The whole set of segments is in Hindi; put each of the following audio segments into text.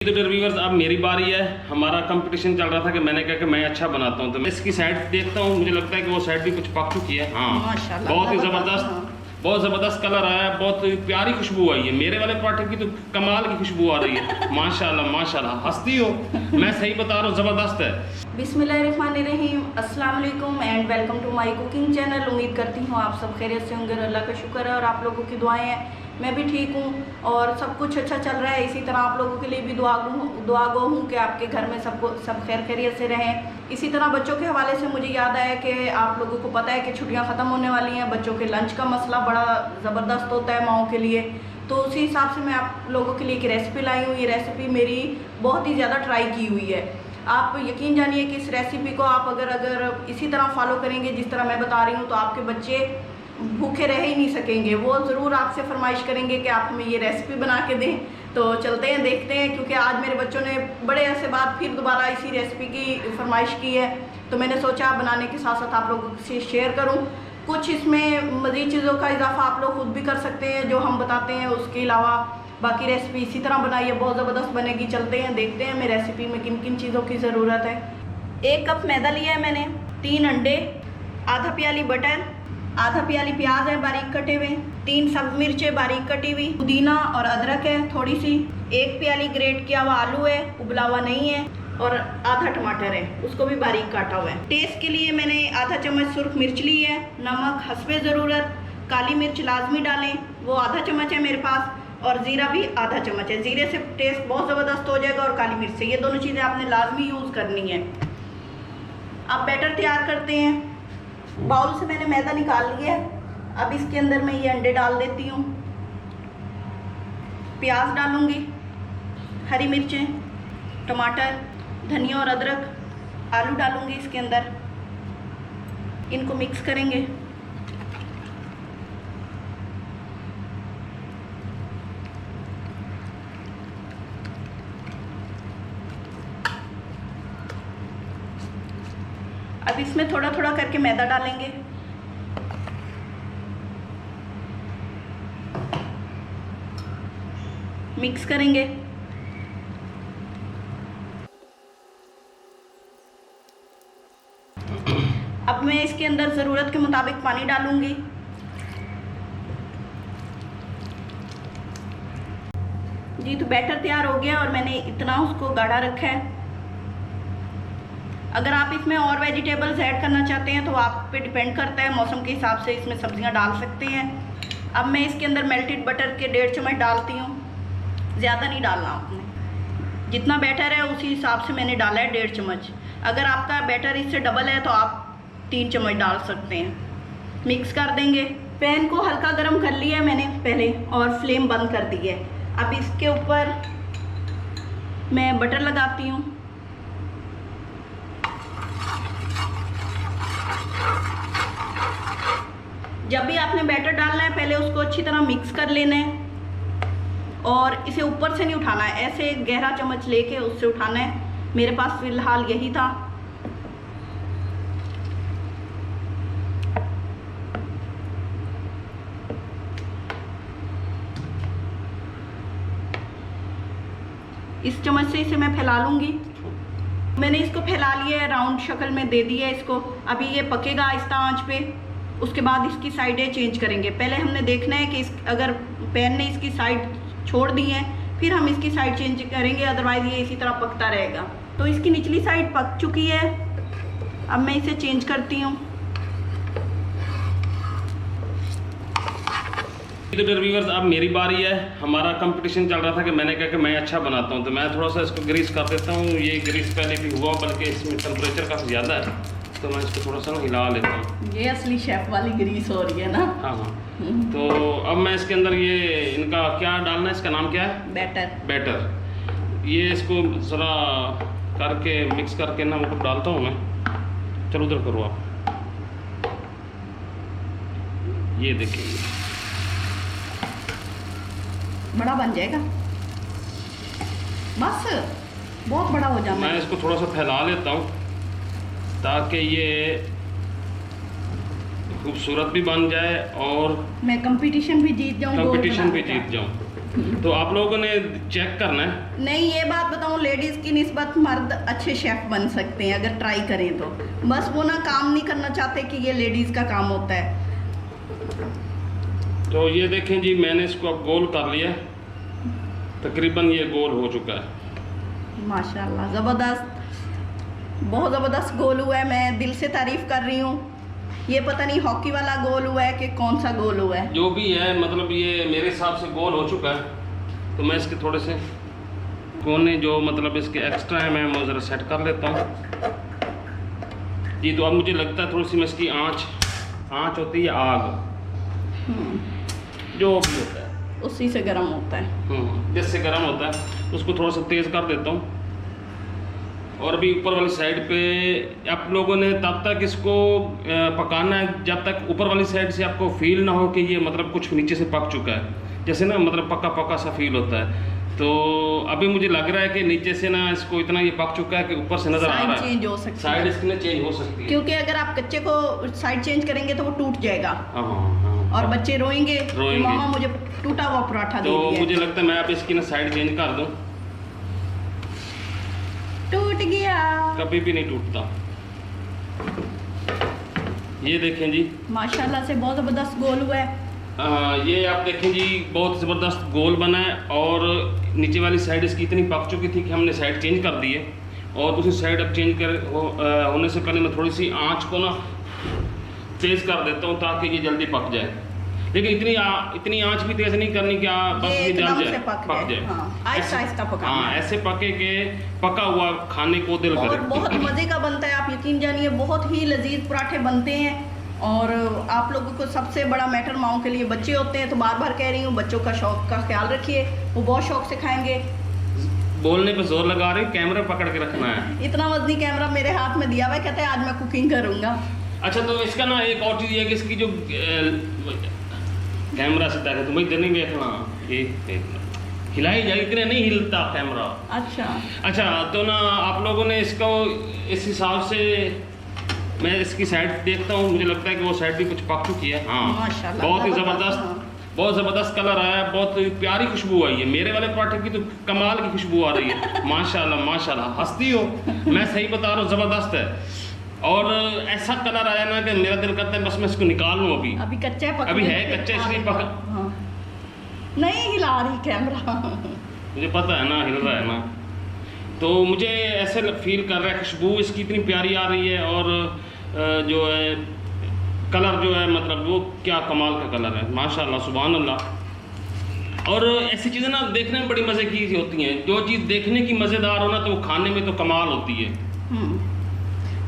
तो व्यूअर्स अब मेरी बारी है। हमारा कंपटीशन चल रहा था कि मैंने कहा कि मैं अच्छा बनाता हूं, तो मैं इसकी साइड देखता हूं। मुझे लगता है कि वो साइड भी कुछ पक चुकी है। हाँ, बहुत ही बहुत ज़बरदस्त कलर आया है, बहुत प्यारी खुशबू आई है। मेरे वाले पराठे की तो कमाल की खुशबू आ रही है। माशाल्लाह माशाल्लाह, हंसती हो, मैं सही बता रहा हूँ, ज़बरदस्त है। बिस्मिल्लाहिर्रहमानिर्रहीम, अस्सलाम वालेकुम and welcome to my cooking channel. उम्मीद करती हूँ आप सब खैरियत से होंगे, अल्लाह का शुक्र है और आप लोगों की दुआएं हैं। मैं भी ठीक हूँ और सब कुछ अच्छा चल रहा है। इसी तरह आप लोगों के लिए भी दुआ गो हूँ कि आपके घर में सब खैर खैरियत से रहें। इसी तरह बच्चों के हवाले से मुझे याद आया कि आप लोगों को पता है कि छुट्टियाँ ख़त्म होने वाली हैं। बच्चों के लंच का मसला बड़ा ज़बरदस्त होता है माओं के लिए, तो उसी हिसाब से मैं आप लोगों के लिए एक रेसिपी लाई हूँ। ये रेसिपी मेरी बहुत ही ज़्यादा ट्राई की हुई है। आप यकीन जानिए कि इस रेसिपी को आप अगर इसी तरह फॉलो करेंगे जिस तरह मैं बता रही हूँ, तो आपके बच्चे भूखे रह ही नहीं सकेंगे। वो ज़रूर आपसे फरमाइश करेंगे कि आप हमें ये रेसिपी बना के दें। तो चलते हैं, देखते हैं, क्योंकि आज मेरे बच्चों ने बड़े अरसे बाद फिर दोबारा इसी रेसिपी की फरमाइश की है, तो मैंने सोचा बनाने के साथ साथ आप लोगों से शेयर करूं। कुछ इसमें मज़ीद चीज़ों का इजाफा आप लोग खुद भी कर सकते हैं जो हम बताते हैं। उसके अलावा बाकी रेसिपी इसी तरह बनाइए, बहुत ज़बरदस्त बनेगी। चलते हैं, देखते हैं मेरी रेसिपी में किन किन चीज़ों की ज़रूरत है। 1 कप मैदा लिया है मैंने, 3 अंडे, आधा प्याली बटर, आधा प्याली प्याज है बारीक कटे हुए, 3 सब्ज मिर्चें बारीक कटी हुई, पुदीना और अदरक है थोड़ी सी, 1 प्याली ग्रेट किया हुआ आलू है, उबला हुआ नहीं है, और आधा टमाटर है, उसको भी बारीक काटा हुआ है। टेस्ट के लिए मैंने आधा चम्मच सुर्ख मिर्च ली है, नमक हस्बे ज़रूरत, काली मिर्च लाजमी डालें, वो आधा चम्मच है मेरे पास, और ज़ीरा भी आधा चम्मच है। ज़ीरे से टेस्ट बहुत ज़बरदस्त हो जाएगा और काली मिर्च से, ये दोनों चीज़ें आपने लाजमी यूज़ करनी है। अब बैटर तैयार करते हैं। बाउल से मैंने मैदा निकाल लिया है। अब इसके अंदर मैं ये अंडे डाल देती हूँ, प्याज डालूँगी, हरी मिर्चें, टमाटर, धनिया और अदरक, आलू डालूँगी इसके अंदर। इनको मिक्स करेंगे। अब इसमें थोड़ा थोड़ा करके मैदा डालेंगे। मिक्स करेंगे। अब मैं इसके अंदर ज़रूरत के मुताबिक पानी डालूंगी। जी, तो बैटर तैयार हो गया और मैंने इतना उसको गाढ़ा रखा है। अगर आप इसमें और वेजिटेबल्स ऐड करना चाहते हैं तो आप पे डिपेंड करता है, मौसम के हिसाब से इसमें सब्जियां डाल सकते हैं। अब मैं इसके अंदर मेल्टेड बटर के 1.5 चम्मच डालती हूँ, ज़्यादा नहीं डालना आपने, जितना बैटर है उसी हिसाब से मैंने डाला है 1.5 चम्मच। अगर आपका बैटर इससे डबल है तो आप 3 चम्मच डाल सकते हैं। मिक्स कर देंगे। पैन को हल्का गर्म कर लिया है मैंने पहले और फ्लेम बंद कर दी है। अब इसके ऊपर मैं बटर लगाती हूँ। जब भी आपने बैटर डालना है पहले उसको अच्छी तरह मिक्स कर लेना है और इसे ऊपर से नहीं उठाना है, ऐसे गहरा चम्मच लेके उससे उठाना है। मेरे पास फिलहाल यही था। इस चम्मच से इसे मैं फैला लूँगी। मैंने इसको फैला लिया है, राउंड शक्ल में दे दिया है इसको। अभी ये पकेगा आहिस्ता आंच पे, उसके बाद इसकी साइडें चेंज करेंगे। पहले हमने देखना है कि अगर पैन ने इसकी साइड छोड़ दी है फिर हम इसकी साइड चेंज करेंगे, अदरवाइज़ ये इसी तरह पकता रहेगा। तो इसकी निचली साइड पक चुकी है, अब मैं इसे चेंज करती हूँ। तो व्यूअर्स अब मेरी बारी है। हमारा कंपटीशन चल रहा था कि मैंने कहा कि मैं अच्छा बनाता हूं, तो मैं थोड़ा सा इसको ग्रीस कर देता हूं। ये ग्रीस पहले भी हुआ, बल्कि इसमें टेम्परेचर काफ़ी ज़्यादा है, तो मैं इसको थोड़ा सा हिला लेता हूँ। ये असली शेफ वाली ग्रीस हो रही है ना। हाँ हाँ। तो अब मैं इसके अंदर ये इनका क्या डालना है, इसका नाम क्या है? बैटर। ये इसको ज़रा करके मिक्स करके ना मतलब डालता हूँ मैं। चलो उधर करो आप। ये देखिए बड़ा बन जाएगा, बस बहुत बड़ा हो जाता है। मैं इसको थोड़ा सा फैला लेता हूँ ताकि ये खूबसूरत भी बन जाए और मैं कंपटीशन भी जीत जाऊँ। कंपटीशन भी जीत जाऊँ। तो आप लोगों ने चेक करना है। नहीं, ये बात बताऊं, लेडीज की निस्बत मर्द अच्छे शेफ बन सकते हैं अगर ट्राई करें तो। बस वो ना काम नहीं करना चाहते कि ये लेडीज का काम होता है। तो ये देखें जी, मैंने इसको अब गोल कर लिया, तकरीबन ये गोल हो चुका है। माशाल्लाह, ज़बरदस्त, बहुत ज़बरदस्त गोल हुआ है। मैं दिल से तारीफ कर रही हूँ। ये पता नहीं हॉकी वाला गोल हुआ है कि कौन सा गोल हुआ है, जो भी है, मतलब ये मेरे हिसाब से गोल हो चुका है। तो मैं इसके थोड़े से कोने जो मतलब इसके एक्स्ट्रा है, मैं वो ज़रा सेट कर लेता हूँ जी। तो अब मुझे लगता है थोड़ी सी मैं इसकी आँच होती है आग, जो भी होता है उसी से गर्म होता है। जिससे गर्म होता है उसको थोड़ा सा तेज़ कर देता हूँ। और अभी ऊपर वाली साइड पे आप लोगों ने तब तक इसको पकाना है जब तक ऊपर वाली साइड से आपको फील ना हो कि ये मतलब कुछ नीचे से पक चुका है, जैसे ना मतलब पका पका सा फील होता है। तो अभी मुझे लग रहा है कि नीचे से ना इसको इतना ये पक चुका है कि ऊपर से नज़र आ रहा है चेंज हो सकती है, साइड इसकी ना चेंज हो सकती है, क्योंकि अगर आप कच्चे को साइड चेंज करेंगे तो वो टूट जाएगा। और बच्चे रोएंगे कि मामा मुझे टूटा हुआ पराठा दे दिया। तो मुझे लगता है मैं अब इसकी ना साइड चेंज कर दूं। टूट गया, कभी भी नहीं टूटता। ये देखें जी, माशाल्लाह से बहुत ज़बरदस्त गोल हुआ है। ये आप देखें जी, बहुत ज़बरदस्त गोल बना है। और नीचे वाली साइड इसकी इतनी पक चुकी थी कि हमने साइड चेंज कर दी है। और दूसरी साइड अब चेंज होने से पहले मैं थोड़ी सी आंच को ना तेज़ कर देता हूँ ताकि ये जल्दी पक जाए। लेकिन इतनी आंच भी तेज़ नहीं करनी कि बस ये जल जाए, पक जाए। आहिस्ता पकाना। हाँ, ऐसे पके के पका हुआ खाने को दिल करे। और बहुत मज़े का बनता है, आप यकीन जानिए, बहुत ही लजीज पराठे बनते हैं। और आप लोगों को सबसे बड़ा मैटर, माओं के लिए बच्चे होते हैं, तो बार बार कह रही हूँ, बच्चों का शौक का ख्याल रखिए, वो बहुत शौक से खाएंगे। बोलने पे जोर लगा रही, कैमरा पकड़ के रखना है। इतना वजनी कैमरा मेरे हाथ में दिया हुआ है, कहते हैं आज मैं कुकिंग करूँगा। अच्छा, तो इसका ना एक और चीज़ ये है कि इसकी जो कैमरा से ताकि तुम्हें इधर नहीं देखना, ये हिलाई जाए, इतने नहीं हिलता कैमरा। अच्छा, तो ना आप लोगों ने इसको इस हिसाब से, मैं इसकी साइड देखता हूँ, मुझे लगता है कि वो साइड भी कुछ पक चुकी है। हाँ, बहुत ही ज़बरदस्त, बहुत ज़बरदस्त कलर आया है, बहुत प्यारी खुशबू आई है। मेरे वाले पराठे की तो कमाल की खुशबू आ रही है। माशाल्लाह माशाल्लाह, हंसती हो, मैं सही बता रहा हूँ, ज़बरदस्त है। और ऐसा कलर आया ना कि मेरा दिल करता है बस मैं इसको निकाल लूँ। अभी कच्चा है, अभी है कच्चा, इसलिए पका नहीं हिला रही कैमरा। मुझे पता है ना, हिल रहा है ना। तो मुझे ऐसे फील कर रहा है, खुशबू इसकी इतनी प्यारी आ रही है। और जो है कलर जो है, मतलब वो क्या कमाल का कलर है, माशाल्लाह सुभान अल्लाह। और ऐसी चीज़ें ना देखने में बड़ी मज़े की होती हैं। जो चीज़ देखने की मज़ेदार हो ना, तो वो खाने में तो कमाल होती है।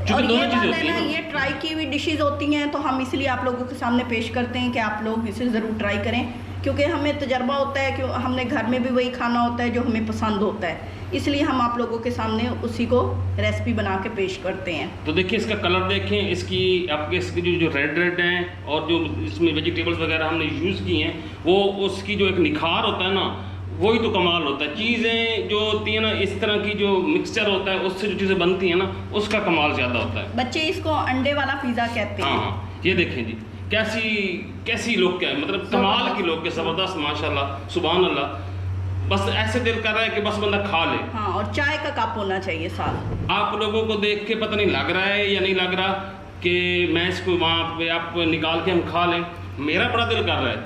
और ये बात है ना, ये ट्राई की हुई डिशेज़ होती हैं, तो हम इसलिए आप लोगों के सामने पेश करते हैं कि आप लोग इसे ज़रूर ट्राई करें, क्योंकि हमें तजर्बा होता है कि हमने घर में भी वही खाना होता है जो हमें पसंद होता है, इसलिए हम आप लोगों के सामने उसी को रेसिपी बना के पेश करते हैं। तो देखिए इसका कलर देखें, इसकी जो रेड हैं, और जो इसमें वेजिटेबल्स वगैरह हमने यूज़ की हैं, वो उसकी जो एक निखार होता है ना, वही तो कमाल होता है। चीज़ें जो होती हैं ना, इस तरह की जो मिक्सचर होता है, उससे जो चीज़ें बनती हैं ना, उसका कमाल ज़्यादा होता है। बच्चे इसको अंडे वाला पिज़्ज़ा कहते हैं। हाँ, ये देखें जी, कैसी लोग क्या है, मतलब कमाल की लोग के, ज़बरदस्त माशाल्लाह सुभान अल्लाह। बस ऐसे दिल कर रहा है कि बस बंदा खा ले। हाँ, और चाय का कप होना चाहिए साथ। आप लोगों को देख के पता नहीं लग रहा है या नहीं लग रहा कि मैं इसको वहाँ पे आप निकाल के हम खा लें, मेरा बड़ा दिल कर रहा है।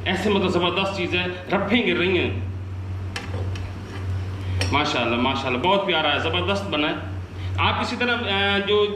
ऐसे मतलब ज़बरदस्त चीज़ है, रफ़ें गिर रही हैं। माशाल्लाह माशाल्लाह, बहुत प्यारा है, ज़बरदस्त बना है। आप इसी तरह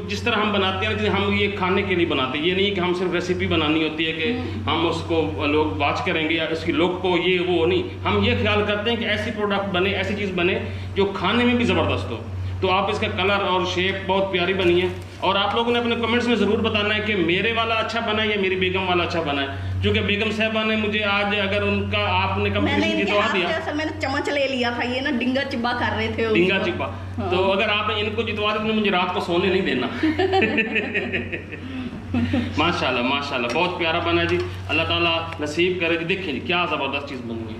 जिस तरह हम बनाते हैं, हम ये खाने के लिए बनाते हैं, ये नहीं कि हम सिर्फ रेसिपी बनानी होती है कि हम उसको लोग वाच करेंगे या इसकी लोग को ये वो नहीं। हम ये ख्याल करते हैं कि ऐसी प्रोडक्ट बने, ऐसी चीज़ बने जो खाने में भी ज़बरदस्त हो। तो आप इसका कलर और शेप बहुत प्यारी बनी है। और आप लोगों ने अपने कमेंट्स में ज़रूर बताना है कि मेरे वाला अच्छा बना है या मेरी बेगम वाला अच्छा बना है। क्योंकि बेगम साहबा ने मुझे आज, अगर उनका आपने कंपटीशन जितवा दिया, मैंने चम्मच ले लिया था, ये ना डिंगा चिब्बा कर रहे थे, डिंगा चिब्बा। हाँ। तो अगर आपने इनको जितवा दिया तो मुझे रात को सोने नहीं देना। माशाल्लाह माशाल्लाह, बहुत प्यारा बना जी, अल्लाह ताला नसीब करे जी। देखिए जी क्या ज़बरदस्त चीज़ बन गई।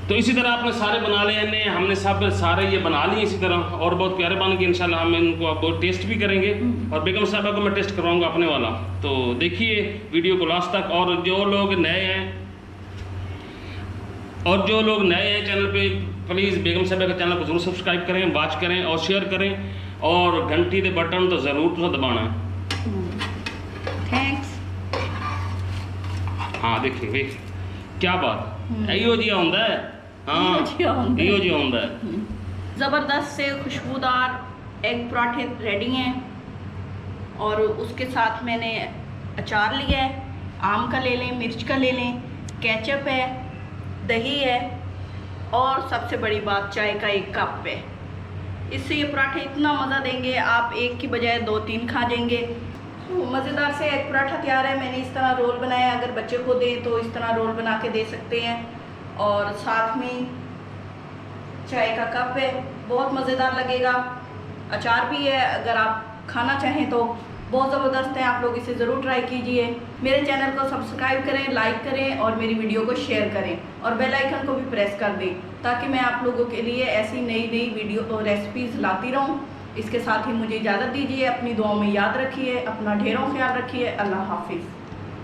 तो इसी तरह आपने सारे बना लिए, हमने सब सारे ये बना लिए इसी तरह, और बहुत प्यारे बन गए। इंशाल्लाह हम इनको अब टेस्ट भी करेंगे, और बेगम साहबा को मैं टेस्ट करवाऊंगा अपने वाला। तो देखिए वीडियो को लास्ट तक। और जो लोग नए हैं, और जो लोग नए हैं चैनल पे, प्लीज़ बेगम साहिबा के चैनल को जरूर सब्सक्राइब करें, वॉच करें और शेयर करें, और घंटी के बटन तो ज़रूर तुम दबाना है। थैंक्स। हाँ देखिए क्या बात इहो जी आंदा है। हाँ इहो जी आंदा है। ज़बरदस्त से खुशबूदार एग पराठे रेडी हैं, और उसके साथ मैंने अचार लिया है, आम का ले लें, मिर्च का ले लें, केचप है, दही है, और सबसे बड़ी बात चाय का एक कप है। इससे ये पराठे इतना मज़ा देंगे, आप एक की बजाय 2-3 खा जाएंगे। तो मज़ेदार से एग पराठा तैयार है। मैंने इस तरह रोल बनाया, अगर बच्चे को दें तो इस तरह रोल बना के दे सकते हैं, और साथ में चाय का कप है, बहुत मज़ेदार लगेगा। अचार भी है, अगर आप खाना चाहें तो बहुत ज़बरदस्त है। आप लोग इसे ज़रूर ट्राई कीजिए। मेरे चैनल को सब्सक्राइब करें, लाइक करें, और मेरी वीडियो को शेयर करें, और बेल आइकन को भी प्रेस कर दें, ताकि मैं आप लोगों के लिए ऐसी नई नई वीडियो और रेसिपीज़ लाती रहूं। इसके साथ ही मुझे इजाज़त दीजिए। अपनी दुआओं में याद रखिए, अपना ढेरों ख्याल रखिए। अल्लाह हाफिज़।